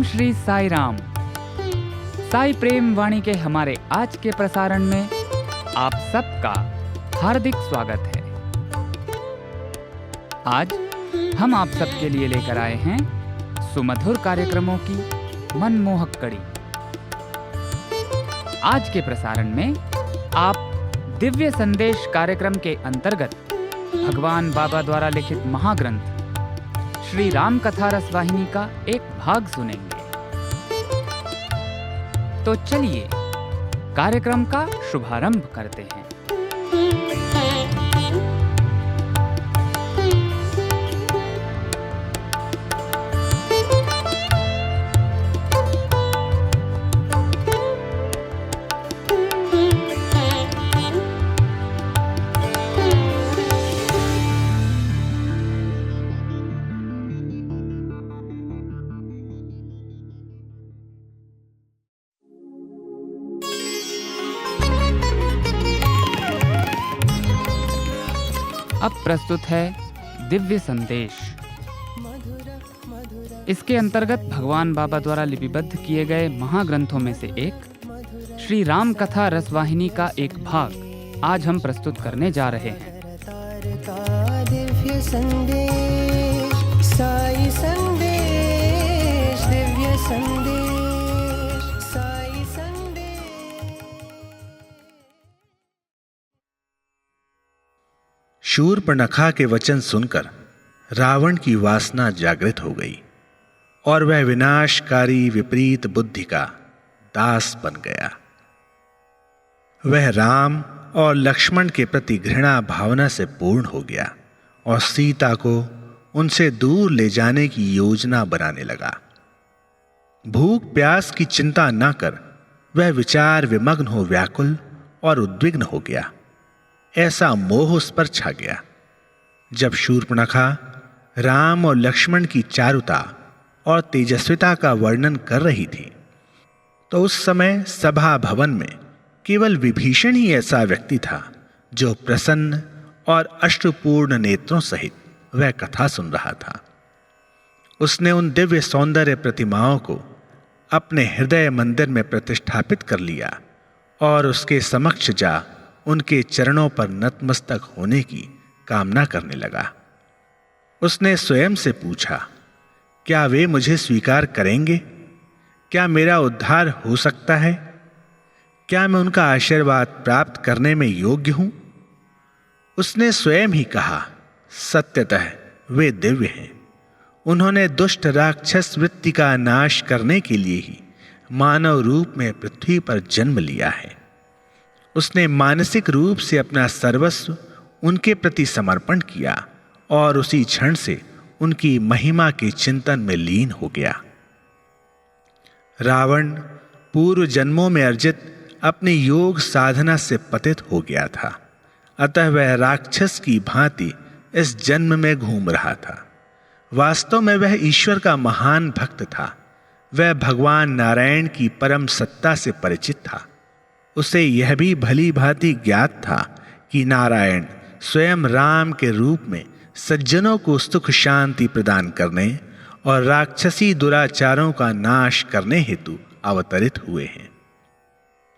श्री साई राम। साई प्रेम वाणी के हमारे आज के प्रसारण में आप सबका हार्दिक स्वागत है। आज हम आप सबके लिए लेकर आए हैं सुमधुर कार्यक्रमों की मनमोहक कड़ी। आज के प्रसारण में आप दिव्य संदेश कार्यक्रम के अंतर्गत भगवान बाबा द्वारा लिखित महाग्रंथ श्री राम कथा रसवाहिनी का एक भाग सुनेंगे। तो चलिए कार्यक्रम का शुभारंभ करते हैं। अब प्रस्तुत है दिव्य संदेश। इसके अंतर्गत भगवान बाबा द्वारा लिपिबद्ध किए गए महाग्रंथों में से एक श्री राम कथा रसवाहिनी का एक भाग आज हम प्रस्तुत करने जा रहे हैं। दिव्य संदेश, साई संदेश, दिव्य संदेश, साई संदेश। शूर्पणखा के वचन सुनकर रावण की वासना जागृत हो गई और वह विनाशकारी विपरीत बुद्धि का दास बन गया। वह राम और लक्ष्मण के प्रति घृणा भावना से पूर्ण हो गया और सीता को उनसे दूर ले जाने की योजना बनाने लगा। भूख प्यास की चिंता न कर वह विचार विमग्न हो व्याकुल और उद्विग्न हो गया। ऐसा मोह उस पर छा गया। जब शूर्पणखा राम और लक्ष्मण की चारुता और तेजस्विता का वर्णन कर रही थी तो उस समय सभा भवन में केवल विभीषण ही ऐसा व्यक्ति था जो प्रसन्न और अश्रुपूर्ण नेत्रों सहित वह कथा सुन रहा था। उसने उन दिव्य सौंदर्य प्रतिमाओं को अपने हृदय मंदिर में प्रतिष्ठापित कर लिया और उसके समक्ष जा उनके चरणों पर नतमस्तक होने की कामना करने लगा। उसने स्वयं से पूछा, क्या वे मुझे स्वीकार करेंगे? क्या मेरा उद्धार हो सकता है? क्या मैं उनका आशीर्वाद प्राप्त करने में योग्य हूं? उसने स्वयं ही कहा, सत्यतः वे दिव्य हैं। उन्होंने दुष्ट राक्षस वृत्ति का नाश करने के लिए ही मानव रूप में पृथ्वी पर जन्म लिया है। उसने मानसिक रूप से अपना सर्वस्व उनके प्रति समर्पण किया और उसी क्षण से उनकी महिमा के चिंतन में लीन हो गया। रावण पूर्व जन्मों में अर्जित अपनी योग साधना से पतित हो गया था, अतः वह राक्षस की भांति इस जन्म में घूम रहा था। वास्तव में वह ईश्वर का महान भक्त था। वह भगवान नारायण की परम सत्ता से परिचित था। उसे यह भी भली भांति ज्ञात था कि नारायण स्वयं राम के रूप में सज्जनों को सुख शांति प्रदान करने और राक्षसी दुराचारों का नाश करने हेतु अवतरित हुए हैं।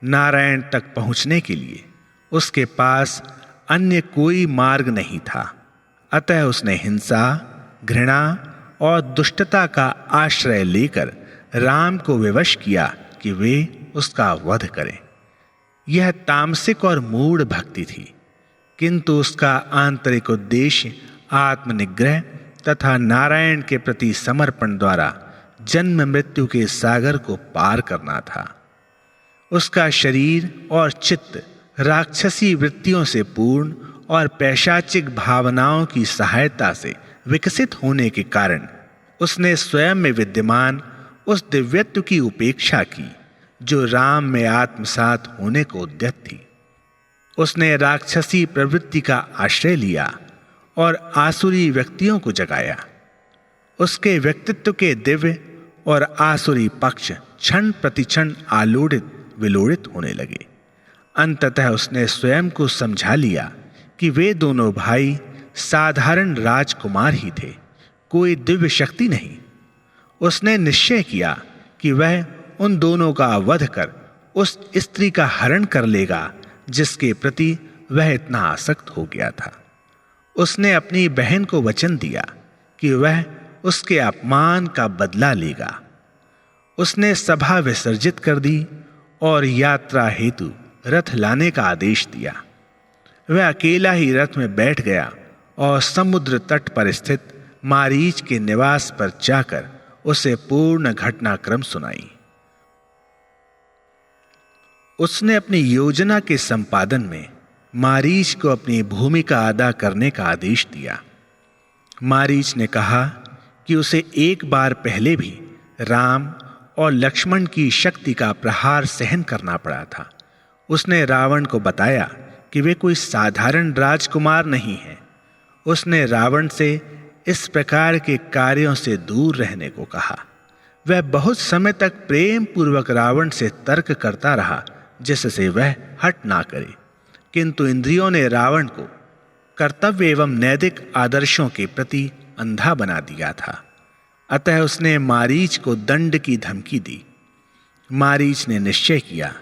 नारायण तक पहुंचने के लिए उसके पास अन्य कोई मार्ग नहीं था, अतः उसने हिंसा, घृणा और दुष्टता का आश्रय लेकर राम को विवश किया कि वे उसका वध करें। यह तामसिक और मूढ़ भक्ति थी, किंतु उसका आंतरिक उद्देश्य आत्मनिग्रह तथा नारायण के प्रति समर्पण द्वारा जन्म मृत्यु के सागर को पार करना था। उसका शरीर और चित्त राक्षसी वृत्तियों से पूर्ण और पैशाचिक भावनाओं की सहायता से विकसित होने के कारण उसने स्वयं में विद्यमान उस दिव्यत्व की उपेक्षा की जो राम में आत्मसात होने को उद्यत थी। उसने राक्षसी प्रवृत्ति का आश्रय लिया और आसुरी व्यक्तियों को जगाया। उसके व्यक्तित्व के दिव्य और आसुरी पक्ष क्षण प्रतिक्षण आलोड़ित विलोड़ित होने लगे। अंततः उसने स्वयं को समझा लिया कि वे दोनों भाई साधारण राजकुमार ही थे, कोई दिव्य शक्ति नहीं। उसने निश्चय किया कि वह उन दोनों का वध कर उस स्त्री का हरण कर लेगा जिसके प्रति वह इतना आसक्त हो गया था। उसने अपनी बहन को वचन दिया कि वह उसके अपमान का बदला लेगा। उसने सभा विसर्जित कर दी और यात्रा हेतु रथ लाने का आदेश दिया। वह अकेला ही रथ में बैठ गया और समुद्र तट पर स्थित मारीच के निवास पर जाकर उसे पूर्ण घटनाक्रम सुनाई। उसने अपनी योजना के संपादन में मारीच को अपनी भूमिका अदा करने का आदेश दिया। मारीच ने कहा कि उसे एक बार पहले भी राम और लक्ष्मण की शक्ति का प्रहार सहन करना पड़ा था। उसने रावण को बताया कि वे कोई साधारण राजकुमार नहीं हैं। उसने रावण से इस प्रकार के कार्यों से दूर रहने को कहा। वह बहुत समय तक प्रेम पूर्वक रावण से तर्क करता रहा जिससे वह हट ना करे, किंतु इंद्रियों ने रावण को कर्तव्य एवं नैतिक आदर्शों के प्रति अंधा बना दिया था। अतः उसने मारीच को दंड की धमकी दी। मारीच ने निश्चय किया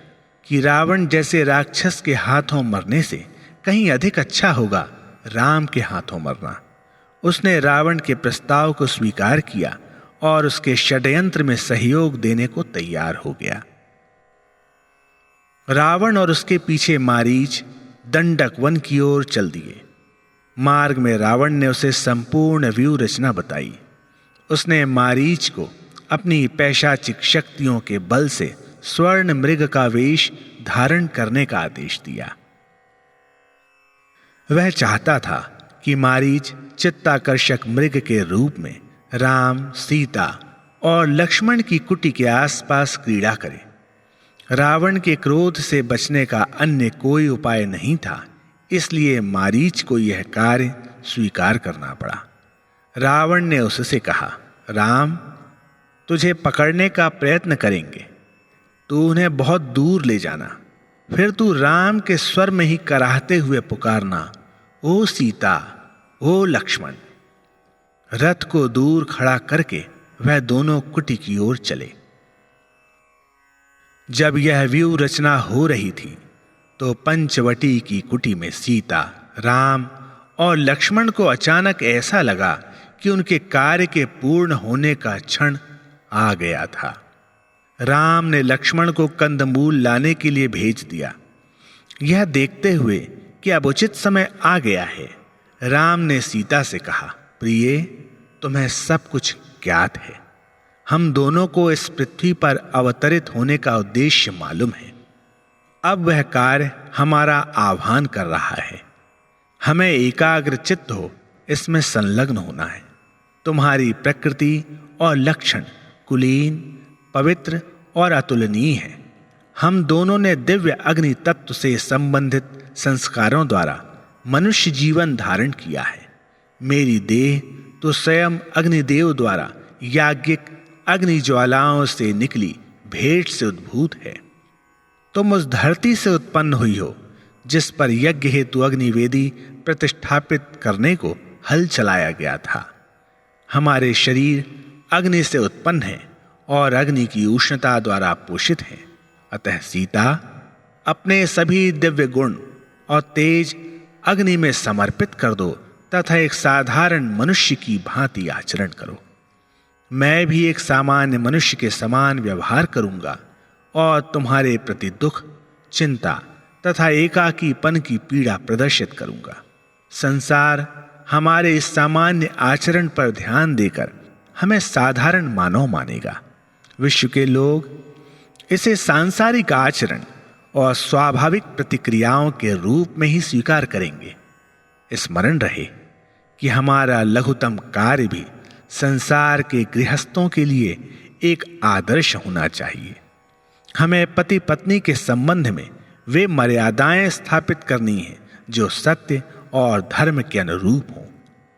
कि रावण जैसे राक्षस के हाथों मरने से कहीं अधिक अच्छा होगा राम के हाथों मरना। उसने रावण के प्रस्ताव को स्वीकार किया और उसके षड्यंत्र में सहयोग देने को तैयार हो गया। रावण और उसके पीछे मारीच दंडक वन की ओर चल दिए। मार्ग में रावण ने उसे संपूर्ण व्यूह रचना बताई। उसने मारीच को अपनी पैशाचिक शक्तियों के बल से स्वर्ण मृग का वेश धारण करने का आदेश दिया। वह चाहता था कि मारीच चित्ताकर्षक मृग के रूप में राम, सीता और लक्ष्मण की कुटी के आसपास क्रीड़ा करे। रावण के क्रोध से बचने का अन्य कोई उपाय नहीं था, इसलिए मारीच को यह कार्य स्वीकार करना पड़ा। रावण ने उससे कहा, राम, तुझे पकड़ने का प्रयत्न करेंगे, तू उन्हें बहुत दूर ले जाना, फिर तू राम के स्वर में ही कराहते हुए पुकारना, ओ सीता, ओ लक्ष्मण। रथ को दूर खड़ा करके वह दोनों कुटी की ओर चले। जब यह व्यूह रचना हो रही थी तो पंचवटी की कुटी में सीता, राम और लक्ष्मण को अचानक ऐसा लगा कि उनके कार्य के पूर्ण होने का क्षण आ गया था। राम ने लक्ष्मण को कंदमूल लाने के लिए भेज दिया। यह देखते हुए कि अब उचित समय आ गया है, राम ने सीता से कहा, प्रिय, तुम्हें सब कुछ ज्ञात है। हम दोनों को इस पृथ्वी पर अवतरित होने का उद्देश्य मालूम है। अब वह कार्य हमारा आह्वान कर रहा है। हमें एकाग्र चित्त हो इसमें संलग्न होना है। तुम्हारी प्रकृति और लक्षण कुलीन, पवित्र और अतुलनीय है। हम दोनों ने दिव्य अग्नि तत्व से संबंधित संस्कारों द्वारा मनुष्य जीवन धारण किया है। मेरी देह तो स्वयं अग्निदेव द्वारा याज्ञिक अग्नि ज्वालाओं से निकली भेंट से उद्भूत है। तुम उस धरती से उत्पन्न हुई हो जिस पर यज्ञ हेतु अग्निवेदी प्रतिष्ठापित करने को हल चलाया गया था। हमारे शरीर अग्नि से उत्पन्न है और अग्नि की उष्णता द्वारा पोषित है। अतः सीता, अपने सभी दिव्य गुण और तेज अग्नि में समर्पित कर दो तथा एक साधारण मनुष्य की भांति आचरण करो। मैं भी एक सामान्य मनुष्य के समान व्यवहार करूंगा और तुम्हारे प्रति दुख, चिंता तथा एकाकीपन की पीड़ा प्रदर्शित करूंगा। संसार हमारे इस सामान्य आचरण पर ध्यान देकर हमें साधारण मानव मानेगा। विश्व के लोग इसे सांसारिक आचरण और स्वाभाविक प्रतिक्रियाओं के रूप में ही स्वीकार करेंगे। स्मरण रहे कि हमारा लघुतम कार्य भी संसार के गृहस्थों के लिए एक आदर्श होना चाहिए। हमें पति पत्नी के संबंध में वे मर्यादाएं स्थापित करनी हैं जो सत्य और धर्म के अनुरूप हों।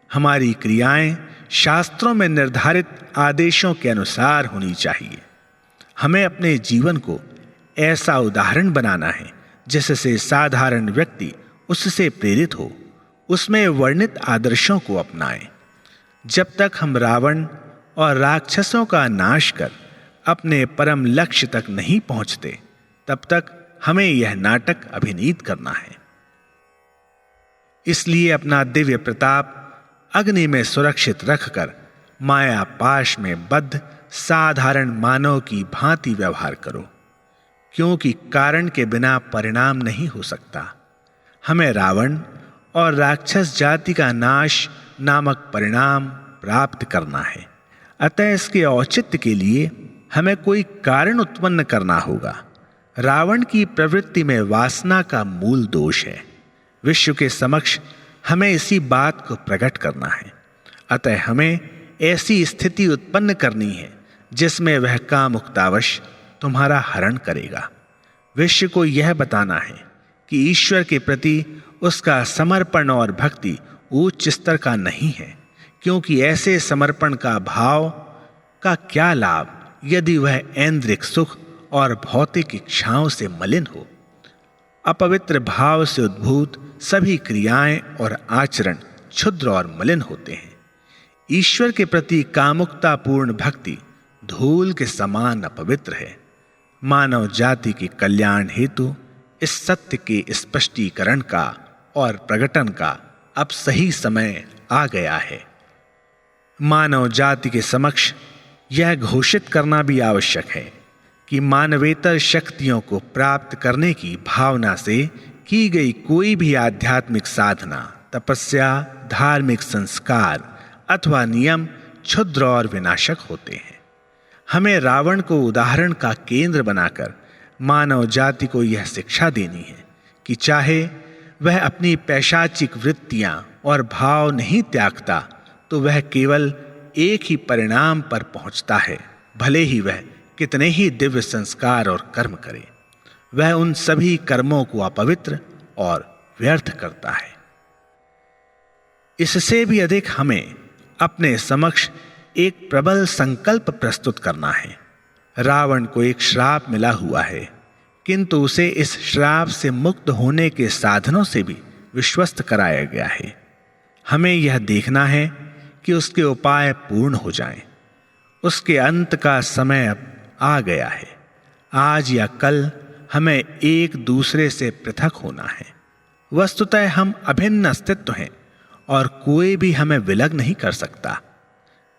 हमारी क्रियाएं शास्त्रों में निर्धारित आदेशों के अनुसार होनी चाहिए। हमें अपने जीवन को ऐसा उदाहरण बनाना है जिससे साधारण व्यक्ति उससे प्रेरित हो, उसमें वर्णित आदर्शों को अपनाएं। जब तक हम रावण और राक्षसों का नाश कर अपने परम लक्ष्य तक नहीं पहुंचते, तब तक हमें यह नाटक अभिनीत करना है। इसलिए अपना दिव्य प्रताप अग्नि में सुरक्षित रखकर माया पाश में बद्ध साधारण मानव की भांति व्यवहार करो, क्योंकि कारण के बिना परिणाम नहीं हो सकता। हमें रावण और राक्षस जाति का नाश नामक परिणाम प्राप्त करना है। अतः इसके औचित्य के लिए हमें कोई कारण उत्पन्न करना होगा। रावण की प्रवृत्ति में वासना का मूल दोष है। विश्व के समक्ष हमें इसी बात को प्रकट करना है। अतः हमें ऐसी स्थिति उत्पन्न करनी है जिसमें वह कामुकतावश तुम्हारा हरण करेगा। विश्व को यह बताना है कि ईश्वर के प्रति उसका समर्पण और भक्ति उच्च स्तर का नहीं है, क्योंकि ऐसे समर्पण का भाव का क्या लाभ यदि वह ऐन्द्रिक सुख और भौतिक इच्छाओं से मलिन हो। अपवित्र भाव से उद्भूत सभी क्रियाएं और आचरण क्षुद्र और मलिन होते हैं। ईश्वर के प्रति कामुकतापूर्ण भक्ति धूल के समान अपवित्र है। मानव जाति के कल्याण हेतु इस सत्य के स्पष्टीकरण का और प्रकटन का अब सही समय आ गया है। मानव जाति के समक्ष यह घोषित करना भी आवश्यक है कि मानवेतर शक्तियों को प्राप्त करने की भावना से की गई कोई भी आध्यात्मिक साधना, तपस्या, धार्मिक संस्कार अथवा नियम क्षुद्र और विनाशक होते हैं। हमें रावण को उदाहरण का केंद्र बनाकर मानव जाति को यह शिक्षा देनी है कि चाहे वह अपनी पैशाचिक वृत्तियां और भाव नहीं त्यागता, तो वह केवल एक ही परिणाम पर पहुंचता है, भले ही वह कितने ही दिव्य संस्कार और कर्म करे। वह उन सभी कर्मों को अपवित्र और व्यर्थ करता है। इससे भी अधिक हमें अपने समक्ष एक प्रबल संकल्प प्रस्तुत करना है। रावण को एक श्राप मिला हुआ है, किंतु उसे इस श्राप से मुक्त होने के साधनों से भी विश्वस्त कराया गया है। हमें यह देखना है कि उसके उपाय पूर्ण हो जाएं। उसके अंत का समय अब आ गया है। आज या कल हमें एक दूसरे से पृथक होना है। वस्तुतः हम अभिन्न अस्तित्व हैं और कोई भी हमें विलग नहीं कर सकता।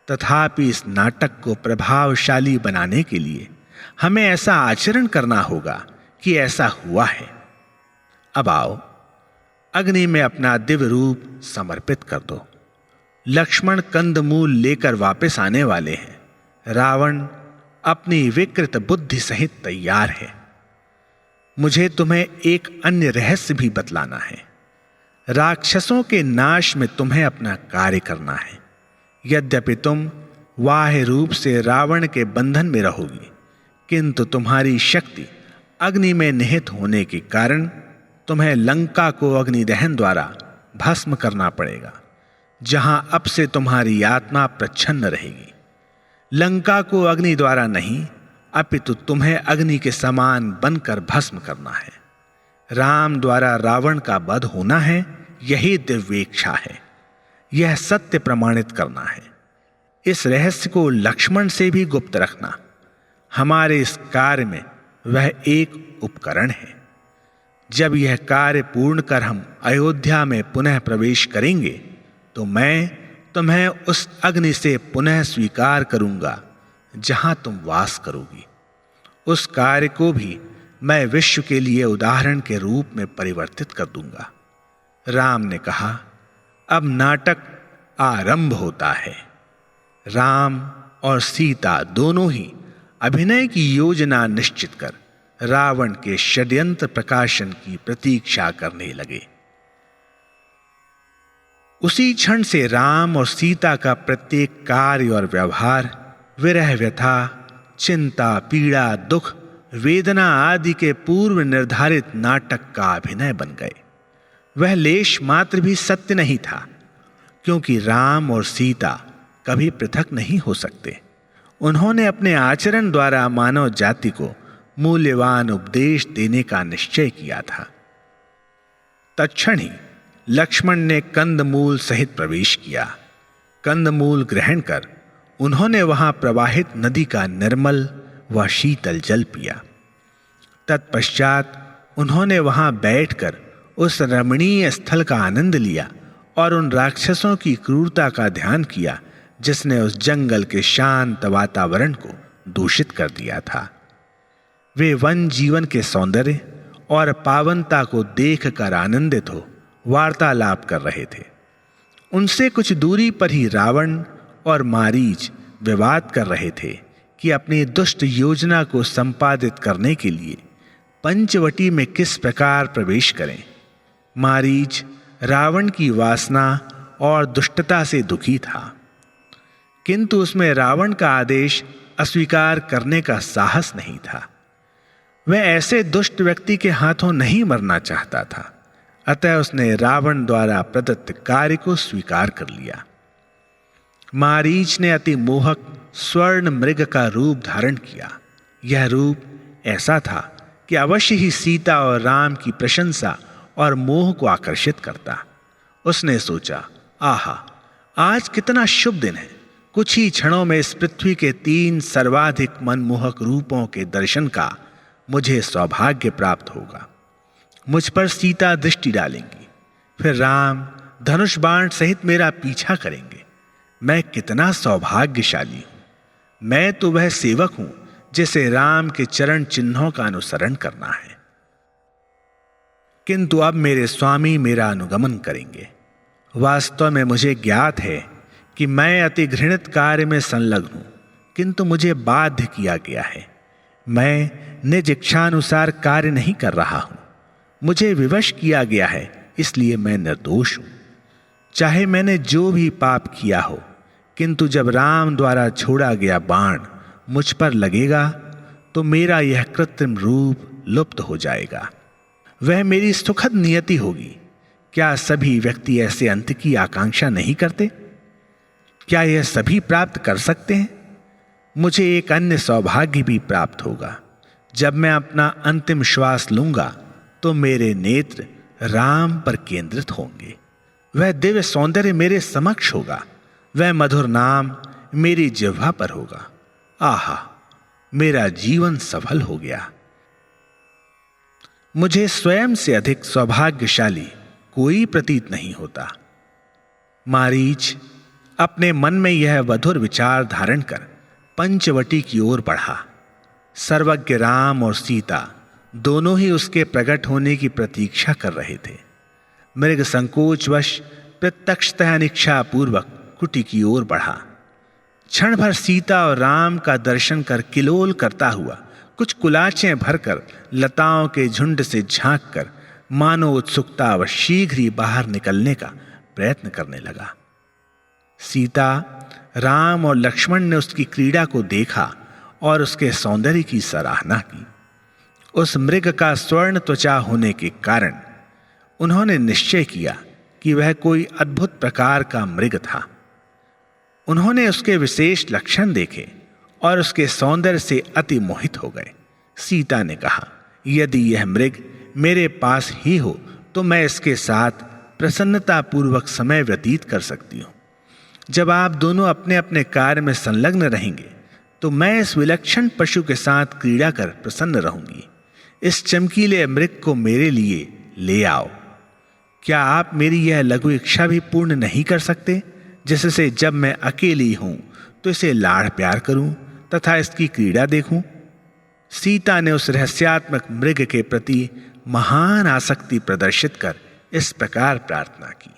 तथापि इस नाटक को प्रभावशाली बनाने के लिए हमें ऐसा आचरण करना होगा कि ऐसा हुआ है। अब आओ, अग्नि में अपना दिव्य रूप समर्पित कर दो। लक्ष्मण कंदमूल लेकर वापस आने वाले हैं। रावण अपनी विकृत बुद्धि सहित तैयार है। मुझे तुम्हें एक अन्य रहस्य भी बतलाना है। राक्षसों के नाश में तुम्हें अपना कार्य करना है। यद्यपि तुम बाह्य रूप से रावण के बंधन में रहोगी, किंतु तुम्हारी शक्ति अग्नि में निहित होने के कारण तुम्हें लंका को अग्निदहन द्वारा भस्म करना पड़ेगा, जहां अब से तुम्हारी आत्मा प्रच्छन्न रहेगी। लंका को अग्नि द्वारा नहीं, अपितु तुम्हें अग्नि के समान बनकर भस्म करना है। राम द्वारा रावण का वध होना है, यही दिव्य इच्छा है। यह सत्य प्रमाणित करना है। इस रहस्य को लक्ष्मण से भी गुप्त रखना। हमारे इस कार्य में वह एक उपकरण है। जब यह कार्य पूर्ण कर हम अयोध्या में पुनः प्रवेश करेंगे, तो मैं तुम्हें उस अग्नि से पुनः स्वीकार करूंगा जहां तुम वास करोगी। उस कार्य को भी मैं विश्व के लिए उदाहरण के रूप में परिवर्तित कर दूंगा। राम ने कहा, अब नाटक आरंभ होता है। राम और सीता दोनों ही अभिनय की योजना निश्चित कर रावण के षड्यंत्र प्रकाशन की प्रतीक्षा करने लगे। उसी क्षण से राम और सीता का प्रत्येक कार्य और व्यवहार विरह, व्यथा, चिंता, पीड़ा, दुख, वेदना आदि के पूर्व निर्धारित नाटक का अभिनय बन गए। वह लेश मात्र भी सत्य नहीं था, क्योंकि राम और सीता कभी पृथक नहीं हो सकते। उन्होंने अपने आचरण द्वारा मानव जाति को मूल्यवान उपदेश देने का निश्चय किया था। तत्क्षण ही लक्ष्मण ने कंदमूल सहित प्रवेश किया। कंदमूल ग्रहण कर उन्होंने वहां प्रवाहित नदी का निर्मल वह शीतल जल पिया। तत्पश्चात उन्होंने वहां बैठकर उस रमणीय स्थल का आनंद लिया और उन राक्षसों की क्रूरता का ध्यान किया जिसने उस जंगल के शांत वातावरण को दूषित कर दिया था। वे वन जीवन के सौंदर्य और पावनता को देखकर आनंदित हो वार्तालाप कर रहे थे। उनसे कुछ दूरी पर ही रावण और मारीच विवाद कर रहे थे कि अपनी दुष्ट योजना को संपादित करने के लिए पंचवटी में किस प्रकार प्रवेश करें। मारीच रावण की वासना और दुष्टता से दुखी था, किंतु उसमें रावण का आदेश अस्वीकार करने का साहस नहीं था। वह ऐसे दुष्ट व्यक्ति के हाथों नहीं मरना चाहता था, अतः उसने रावण द्वारा प्रदत्त कार्य को स्वीकार कर लिया। मारीच ने अति मोहक स्वर्ण मृग का रूप धारण किया। यह रूप ऐसा था कि अवश्य ही सीता और राम की प्रशंसा और मोह को आकर्षित करता। उसने सोचा, आहा, आज कितना शुभ दिन है। कुछ ही क्षणों में इस पृथ्वी के 3 सर्वाधिक मनमोहक रूपों के दर्शन का मुझे सौभाग्य प्राप्त होगा। मुझ पर सीता दृष्टि डालेंगी, फिर राम धनुष बाण सहित मेरा पीछा करेंगे। मैं कितना सौभाग्यशाली हूं। मैं तो वह सेवक हूं जिसे राम के चरण चिन्हों का अनुसरण करना है। किंतु अब मेरे स्वामी मेरा अनुगमन करेंगे। वास्तव में मुझे ज्ञात है कि मैं अति घृणित कार्य में संलग्न हूं, किंतु मुझे बाध्य किया गया है। मैं निज इच्छानुसार कार्य नहीं कर रहा हूं। मुझे विवश किया गया है, इसलिए मैं निर्दोष हूं। चाहे मैंने जो भी पाप किया हो, किंतु जब राम द्वारा छोड़ा गया बाण मुझ पर लगेगा तो मेरा यह कृत्रिम रूप लुप्त हो जाएगा। वह मेरी सुखद नियति होगी। क्या सभी व्यक्ति ऐसे अंत की आकांक्षा नहीं करते? क्या यह सभी प्राप्त कर सकते हैं? मुझे एक अन्य सौभाग्य भी प्राप्त होगा। जब मैं अपना अंतिम श्वास लूंगा तो मेरे नेत्र राम पर केंद्रित होंगे। वह दिव्य सौंदर्य मेरे समक्ष होगा। वह मधुर नाम मेरी जिह्वा पर होगा। आहा, मेरा जीवन सफल हो गया। मुझे स्वयं से अधिक सौभाग्यशाली कोई प्रतीत नहीं होता। मारीच अपने मन में यह मधुर विचार धारण कर पंचवटी की ओर बढ़ा। सर्वज्ञ राम और सीता दोनों ही उसके प्रकट होने की प्रतीक्षा कर रहे थे। मृग संकोचवश प्रत्यक्षतः अनिच्छा पूर्वक कुटी की ओर बढ़ा। क्षण भर सीता और राम का दर्शन कर किलोल करता हुआ कुछ कुलाचें भरकर लताओं के झुंड से झांककर मानो उत्सुकता व शीघ्र ही बाहर निकलने का प्रयत्न करने लगा। सीता, राम और लक्ष्मण ने उसकी क्रीड़ा को देखा और उसके सौंदर्य की सराहना की। उस मृग का स्वर्ण त्वचा होने के कारण उन्होंने निश्चय किया कि वह कोई अद्भुत प्रकार का मृग था। उन्होंने उसके विशेष लक्षण देखे और उसके सौंदर्य से अति मोहित हो गए। सीता ने कहा, यदि यह मृग मेरे पास ही हो तो मैं इसके साथ प्रसन्नता पूर्वक समय व्यतीत कर सकती हूं। जब आप दोनों अपने अपने कार्य में संलग्न रहेंगे तो मैं इस विलक्षण पशु के साथ क्रीड़ा कर प्रसन्न रहूंगी। इस चमकीले मृग को मेरे लिए ले आओ। क्या आप मेरी यह लघु इच्छा भी पूर्ण नहीं कर सकते, जिससे जब मैं अकेली हूं तो इसे लाड़ प्यार करूं तथा इसकी क्रीड़ा देखूं? सीता ने उस रहस्यात्मक मृग के प्रति महान आसक्ति प्रदर्शित कर इस प्रकार प्रार्थना की।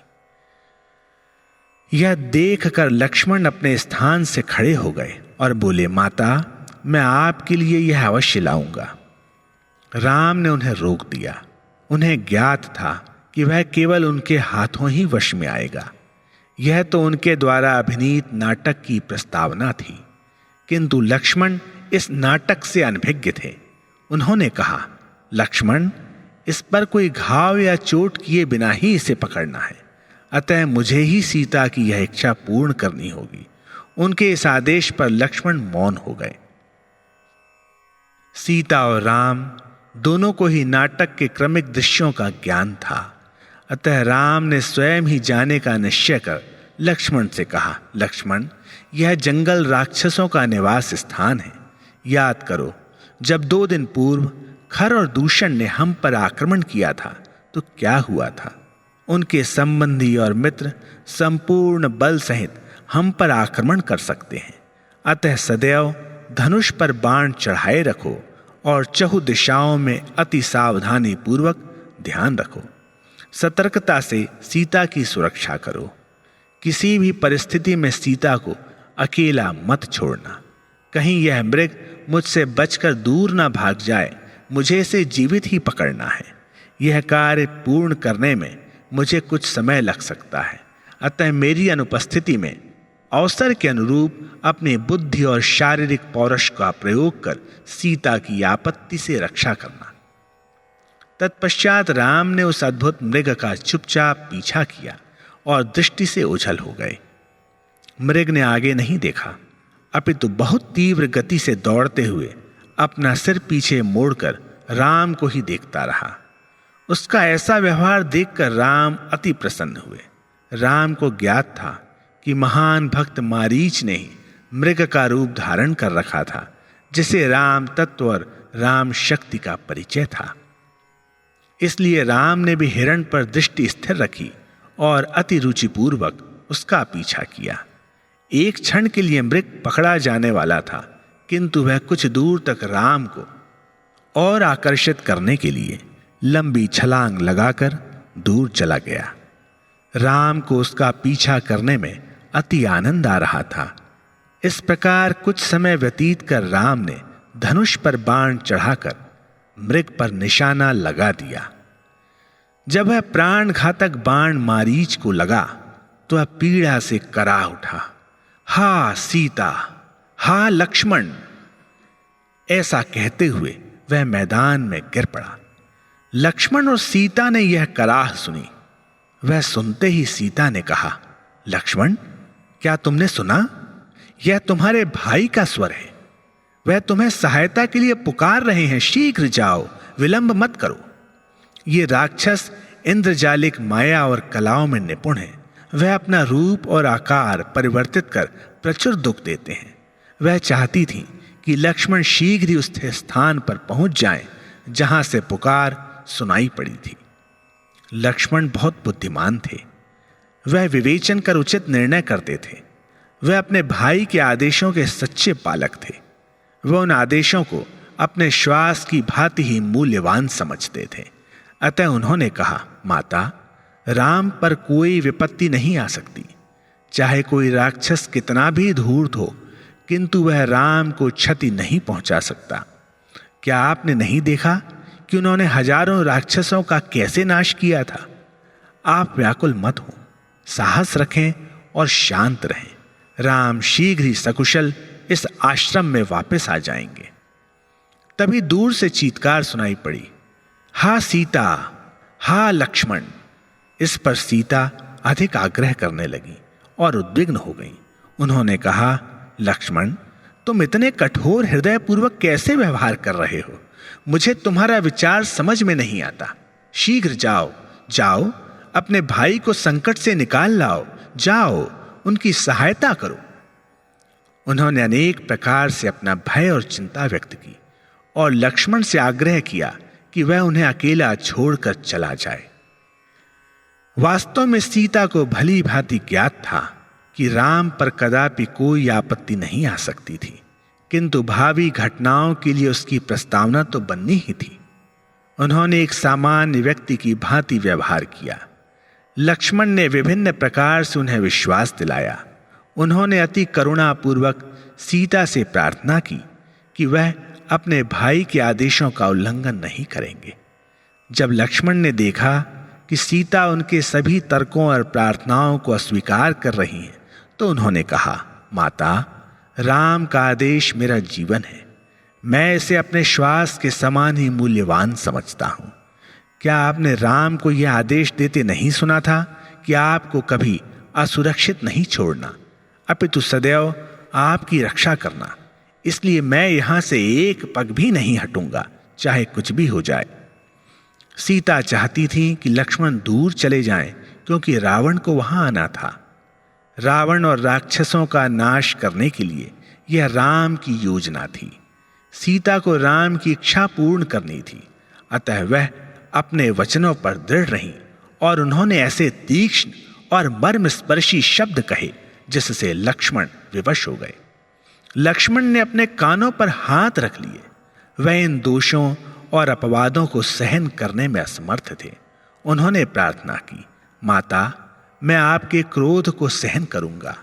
यह देखकर लक्ष्मण अपने स्थान से खड़े हो गए और बोले, माता, मैं आपके लिए यह अवश्य लाऊंगा। राम ने उन्हें रोक दिया। उन्हें ज्ञात था कि वह केवल उनके हाथों ही वश में आएगा। यह तो उनके द्वारा अभिनीत नाटक की प्रस्तावना थी, किंतु लक्ष्मण इस नाटक से अनभिज्ञ थे। उन्होंने कहा, लक्ष्मण, इस पर कोई घाव या चोट किए बिना ही इसे पकड़ना है, अतः मुझे ही सीता की यह इच्छा पूर्ण करनी होगी। उनके इस आदेश पर लक्ष्मण मौन हो गए। सीता और राम दोनों को ही नाटक के क्रमिक दृश्यों का ज्ञान था, अतः राम ने स्वयं ही जाने का निश्चय कर लक्ष्मण से कहा, लक्ष्मण, यह जंगल राक्षसों का निवास स्थान है। याद करो, जब 2 दिन पूर्व खर और दूषण ने हम पर आक्रमण किया था तो क्या हुआ था। उनके संबंधी और मित्र संपूर्ण बल सहित हम पर आक्रमण कर सकते हैं। अतः सदैव धनुष पर बाण चढ़ाए रखो और चहु दिशाओं में अति सावधानी पूर्वक ध्यान रखो। सतर्कता से सीता की सुरक्षा करो। किसी भी परिस्थिति में सीता को अकेला मत छोड़ना। कहीं यह मृग मुझसे बचकर दूर ना भाग जाए, मुझे इसे जीवित ही पकड़ना है। यह कार्य पूर्ण करने में मुझे कुछ समय लग सकता है, अतः मेरी अनुपस्थिति में अवसर के अनुरूप अपनी बुद्धि और शारीरिक पौरुष का प्रयोग कर सीता की आपत्ति से रक्षा करना। तत्पश्चात राम ने उस अद्भुत मृग का चुपचाप पीछा किया और दृष्टि से ओझल हो गए। मृग ने आगे नहीं देखा, अपितु बहुत तीव्र गति से दौड़ते हुए अपना सिर पीछे मोड़कर राम को ही देखता रहा। उसका ऐसा व्यवहार देखकर राम अति प्रसन्न हुए। राम को ज्ञात था कि महान भक्त मारीच ने ही मृग का रूप धारण कर रखा था, जिसे राम तत्व और राम शक्ति का परिचय था। इसलिए राम ने भी हिरण पर दृष्टि स्थिर रखी और अति रुचिपूर्वक उसका पीछा किया। एक क्षण के लिए मृग पकड़ा जाने वाला था, किंतु वह कुछ दूर तक राम को और आकर्षित करने के लिए लंबी छलांग लगाकर दूर चला गया। राम को उसका पीछा करने में अति आनंद आ रहा था। इस प्रकार कुछ समय व्यतीत कर राम ने धनुष पर बाण चढ़ाकर मृग पर निशाना लगा दिया। जब वह प्राण घातक बाण मारीच को लगा तो वह पीड़ा से कराह उठा। हा सीता, हा लक्ष्मण, ऐसा कहते हुए वह मैदान में गिर पड़ा। लक्ष्मण और सीता ने यह कराह सुनी। वह सुनते ही सीता ने कहा, लक्ष्मण, क्या तुमने सुना? यह तुम्हारे भाई का स्वर है। वह तुम्हें सहायता के लिए पुकार रहे हैं। शीघ्र जाओ, विलंब मत करो। ये राक्षस इंद्रजालिक माया और कलाओं में निपुण है। वह अपना रूप और आकार परिवर्तित कर प्रचुर दुख देते हैं। वह चाहती थी कि लक्ष्मण शीघ्र ही उस स्थान पर पहुंच जाएं जहां से पुकार सुनाई पड़ी थी। लक्ष्मण बहुत बुद्धिमान थे। वह विवेचन कर उचित निर्णय करते थे। वह अपने भाई के आदेशों के सच्चे पालक थे। वह उन आदेशों को अपने श्वास की भांति ही मूल्यवान समझते थे। अतः उन्होंने कहा, माता, राम पर कोई विपत्ति नहीं आ सकती। चाहे कोई राक्षस कितना भी धूर्त हो, किंतु वह राम को क्षति नहीं पहुंचा सकता। क्या आपने नहीं देखा कि उन्होंने हजारों राक्षसों का कैसे नाश किया था? आप व्याकुल मत हो, साहस रखें और शांत रहें। राम शीघ्र ही सकुशल इस आश्रम में वापस आ जाएंगे। तभी दूर से चीत्कार सुनाई पड़ी, हा सीता, हा लक्ष्मण। इस पर सीता अधिक आग्रह करने लगी और उद्विग्न हो गई। उन्होंने कहा, लक्ष्मण, तुम इतने कठोर हृदय पूर्वक कैसे व्यवहार कर रहे हो? मुझे तुम्हारा विचार समझ में नहीं आता। शीघ्र जाओ, जाओ, अपने भाई को संकट से निकाल लाओ। जाओ, उनकी सहायता करो। उन्होंने अनेक प्रकार से अपना भय और चिंता व्यक्त की और लक्ष्मण से आग्रह किया कि वह उन्हें अकेला छोड़कर चला जाए। वास्तव में सीता को भली भांति ज्ञात था कि राम पर कदापि कोई आपत्ति नहीं आ सकती थी, किंतु भावी घटनाओं के लिए उसकी प्रस्तावना तो बननी ही थी। उन्होंने एक सामान्य व्यक्ति की भांति व्यवहार किया। लक्ष्मण ने विभिन्न प्रकार से उन्हें विश्वास दिलाया। उन्होंने अति करुणापूर्वक सीता से प्रार्थना की कि वह अपने भाई के आदेशों का उल्लंघन नहीं करेंगे। जब लक्ष्मण ने देखा कि सीता उनके सभी तर्कों और प्रार्थनाओं को अस्वीकार कर रही हैं, तो उन्होंने कहा, माता, राम का आदेश मेरा जीवन है। मैं इसे अपने श्वास के समान ही मूल्यवान समझता हूं। क्या आपने राम को यह आदेश देते नहीं सुना था कि आपको कभी असुरक्षित नहीं छोड़ना, अपितु सदैव आपकी रक्षा करना? इसलिए मैं यहां से एक पग भी नहीं हटूंगा, चाहे कुछ भी हो जाए। सीता चाहती थी कि लक्ष्मण दूर चले जाएं, क्योंकि रावण को वहां आना था। रावण और राक्षसों का नाश करने के लिए यह राम की योजना थी। सीता को राम की इच्छा पूर्ण करनी थी, अतः वह अपने वचनों पर दृढ़ रहीं और उन्होंने ऐसे तीक्ष्ण और मर्मस्पर्शी शब्द कहे जिससे लक्ष्मण विवश हो गए। लक्ष्मण ने अपने कानों पर हाथ रख लिए। वह इन दोषों और अपवादों को सहन करने में असमर्थ थे। उन्होंने प्रार्थना की, माता, मैं आपके क्रोध को सहन करूंगा।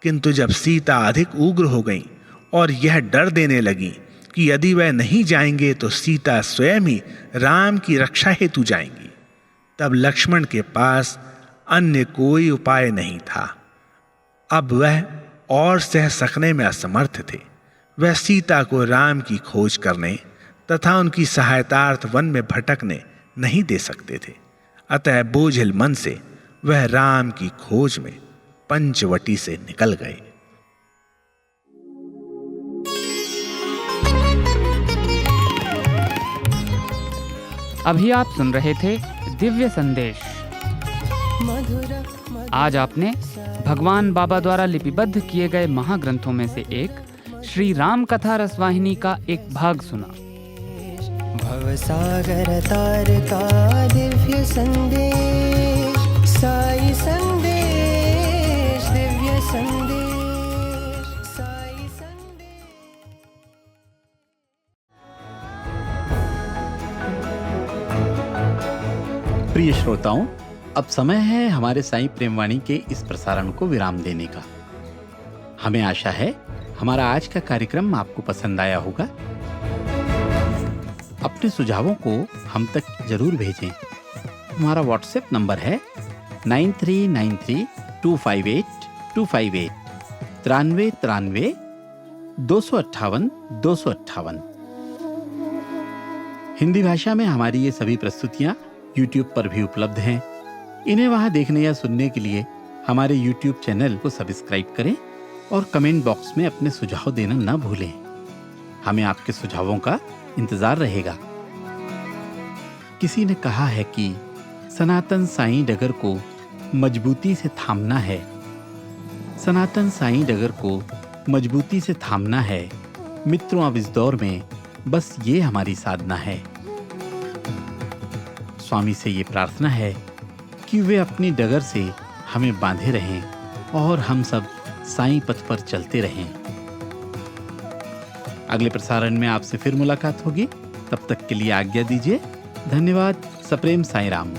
किंतु जब सीता अधिक उग्र हो गई और यह डर देने लगी कि यदि वह नहीं जाएंगे तो सीता स्वयं ही राम की रक्षा हेतु जाएंगी, तब लक्ष्मण के पास अन्य कोई उपाय नहीं था। अब वह और सह सकने में असमर्थ थे। वह सीता को राम की खोज करने तथा उनकी सहायतार्थ वन में भटकने नहीं दे सकते थे। अतः बोझिल मन से वह राम की खोज में पंचवटी से निकल गए। अभी आप सुन रहे थे दिव्य संदेश। मधुर आज आपने भगवान बाबा द्वारा लिपिबद्ध किए गए महाग्रंथों में से एक श्री राम कथा रसवाहिनी का एक भाग सुना। भवसागर तार का दिव्य संदेश, साई संदेश, दिव्य संदेश, साई संदेश। प्रिय श्रोताओं, अब समय है हमारे साईं प्रेमवाणी के इस प्रसारण को विराम देने का। हमें आशा है हमारा आज का कार्यक्रम आपको पसंद आया होगा। अपने सुझावों को हम तक जरूर भेजें। हमारा व्हाट्सएप नंबर है 9393258258 93 258 258। हिंदी भाषा में हमारी ये सभी प्रस्तुतियां YouTube पर भी उपलब्ध हैं। इन्हें वहां देखने या सुनने के लिए हमारे YouTube चैनल को सब्सक्राइब करें और कमेंट बॉक्स में अपने सुझाव देना न भूलें। हमें आपके सुझावों का इंतजार रहेगा। किसी ने कहा है कि सनातन साईं डगर को मजबूती से थामना है। सनातन साईं डगर को मजबूती से थामना है। मित्रों, अब इस दौर में बस ये हमारी साधना है। स्वामी से ये प्रार्थना है कि वे अपनी डगर से हमें बांधे रहें और हम सब साईं पथ पर चलते रहें। अगले प्रसारण में आपसे फिर मुलाकात होगी। तब तक के लिए आज्ञा दीजिए। धन्यवाद। सप्रेम साईं राम।